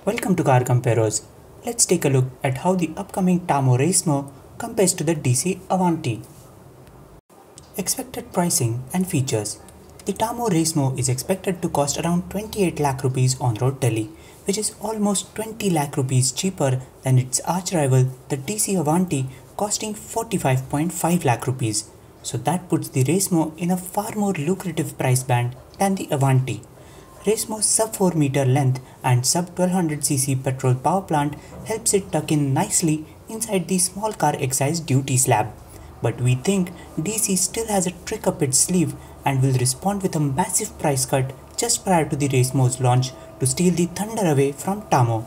Welcome to Car Comparos. Let's take a look at how the upcoming Tamo Racemo compares to the DC Avanti. Expected pricing and features. The Tamo Racemo is expected to cost around 28 lakh rupees on road Delhi, which is almost 20 lakh rupees cheaper than its arch rival, the DC Avanti, costing 45.5 lakh rupees. So that puts the Racemo in a far more lucrative price band than the Avanti. Racemo's sub 4 meter length and sub 1200cc petrol power plant helps it tuck in nicely inside the small car excise duty slab. But we think DC still has a trick up its sleeve and will respond with a massive price cut just prior to the Racemo's launch to steal the thunder away from Tamo.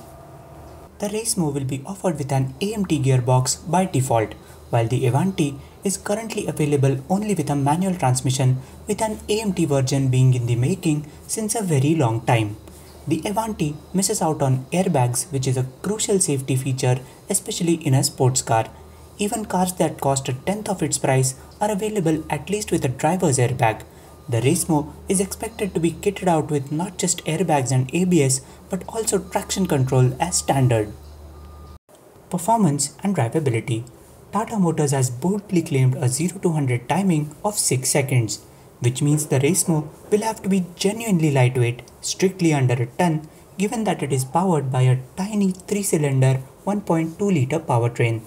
The Racemo will be offered with an AMT gearbox by default, while the Avanti is currently available only with a manual transmission, with an AMT version being in the making since a very long time. The Avanti misses out on airbags, which is a crucial safety feature, especially in a sports car. Even cars that cost a tenth of its price are available at least with a driver's airbag. The Racemo is expected to be kitted out with not just airbags and ABS, but also traction control as standard. Performance and drivability. Tata Motors has boldly claimed a 0 to 100 timing of 6 seconds, which means the Racemo will have to be genuinely lightweight, strictly under a ton, given that it is powered by a tiny 3-cylinder 1.2-litre powertrain.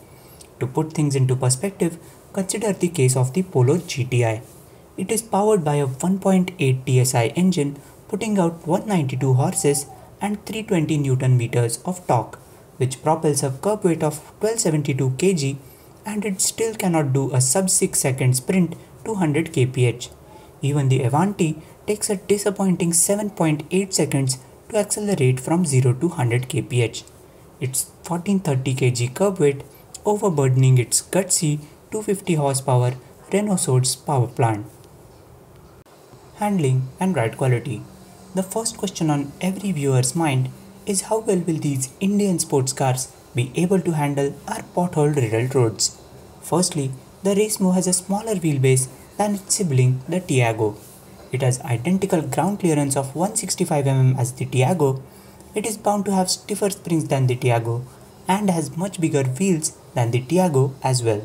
To put things into perspective, consider the case of the Polo GTI. It is powered by a 1.8 TSI engine, putting out 192 horses and 320 Newton meters of torque, which propels a curb weight of 1272 kg, and it still cannot do a sub 6 second sprint to 100 kph. Even the Avanti takes a disappointing 7.8 seconds to accelerate from 0 to 100 kph. Its 1430 kg curb weight overburdening its gutsy 250 horsepower Renault Source power plant. Handling and ride quality. The first question on every viewer's mind is how well will these Indian sports cars be able to handle our pothole-riddled roads. Firstly, the Racemo has a smaller wheelbase than its sibling, the Tiago. It has identical ground clearance of 165 mm as the Tiago. It is bound to have stiffer springs than the Tiago and has much bigger wheels than the Tiago as well.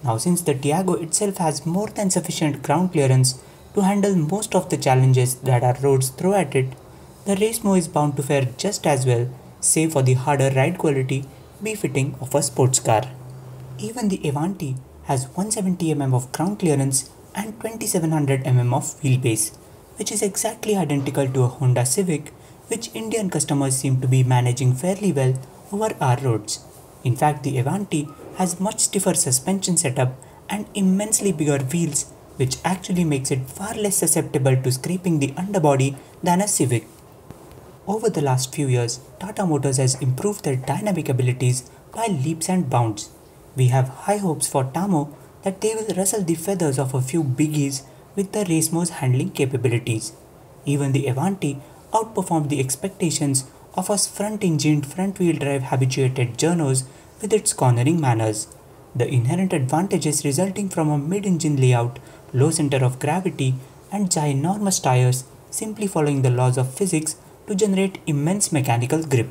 Now, since the Tiago itself has more than sufficient ground clearance to handle most of the challenges that our roads throw at it, the Racemo is bound to fare just as well, save for the harder ride quality befitting of a sports car. Even the Avanti has 170 mm of ground clearance and 2700 mm of wheelbase, which is exactly identical to a Honda Civic, which Indian customers seem to be managing fairly well over our roads. In fact, the Avanti has much stiffer suspension setup and immensely bigger wheels, which actually makes it far less susceptible to scraping the underbody than a Civic. Over the last few years, Tata Motors has improved their dynamic abilities by leaps and bounds. We have high hopes for Tamo that they will rustle the feathers of a few biggies with the Racemo's handling capabilities. Even the Avanti outperformed the expectations of us front-engined front-wheel drive habituated journos with its cornering manners. The inherent advantages resulting from a mid-engine layout, low center of gravity, and ginormous tires simply following the laws of physics to generate immense mechanical grip.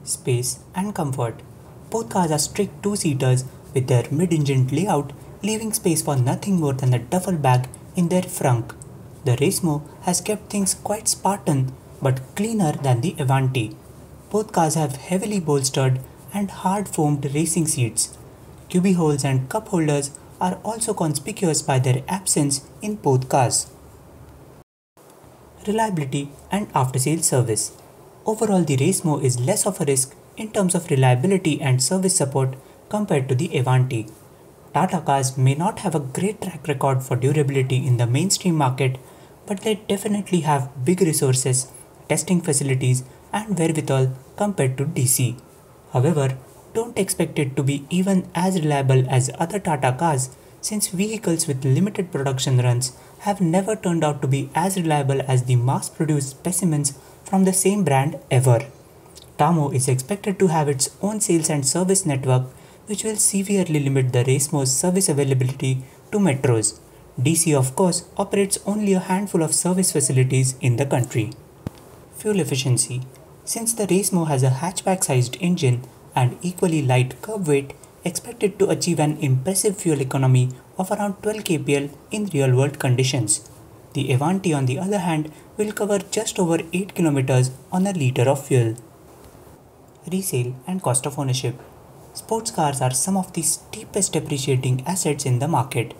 Space and comfort. Both cars are strict two-seaters with their mid-engine layout, leaving space for nothing more than a duffel bag in their frunk. The Racemo has kept things quite Spartan but cleaner than the Avanti. Both cars have heavily bolstered and hard-foamed racing seats. Cubbyholes and cup holders are also conspicuous by their absence in both cars. Reliability and after-sales service. Overall, the Racemo is less of a risk in terms of reliability and service support compared to the Avanti. Tata cars may not have a great track record for durability in the mainstream market, but they definitely have big resources, testing facilities, and wherewithal compared to DC. However, don't expect it to be even as reliable as other Tata cars, since vehicles with limited production runs have never turned out to be as reliable as the mass-produced specimens from the same brand ever. Tamo is expected to have its own sales and service network, which will severely limit the Racemo's service availability to metros. DC, of course, operates only a handful of service facilities in the country. Fuel efficiency. Since the Racemo has a hatchback-sized engine and equally light curb weight, expected to achieve an impressive fuel economy of around 12 kpl in real-world conditions. The Avanti, on the other hand, will cover just over 8 kilometers on a liter of fuel. Resale and cost of ownership. Sports cars are some of the steepest depreciating assets in the market.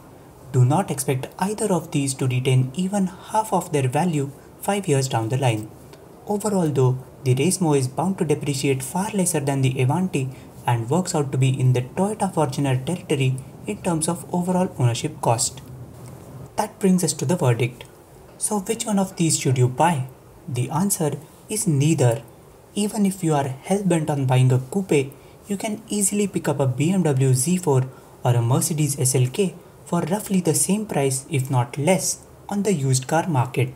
Do not expect either of these to retain even half of their value 5 years down the line. Overall though, the Racemo is bound to depreciate far lesser than the Avanti and works out to be in the Toyota Fortuner territory in terms of overall ownership cost. That brings us to the verdict. So which one of these should you buy? The answer is neither. Even if you are hell-bent on buying a coupe, you can easily pick up a BMW Z4 or a Mercedes SLK for roughly the same price if not less on the used car market.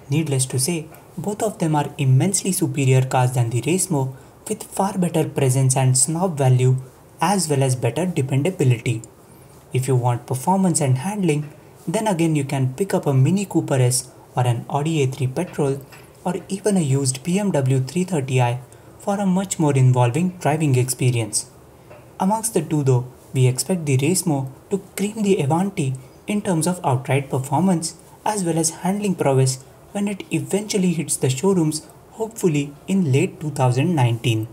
Needless to say, both of them are immensely superior cars than the Racemo with far better presence and snob value as well as better dependability. If you want performance and handling, then again you can pick up a Mini Cooper S or an Audi A3 petrol or even a used BMW 330i for a much more involving driving experience. Amongst the two though, we expect the Racemo to cream the Avanti in terms of outright performance as well as handling prowess when it eventually hits the showrooms, hopefully in late 2019.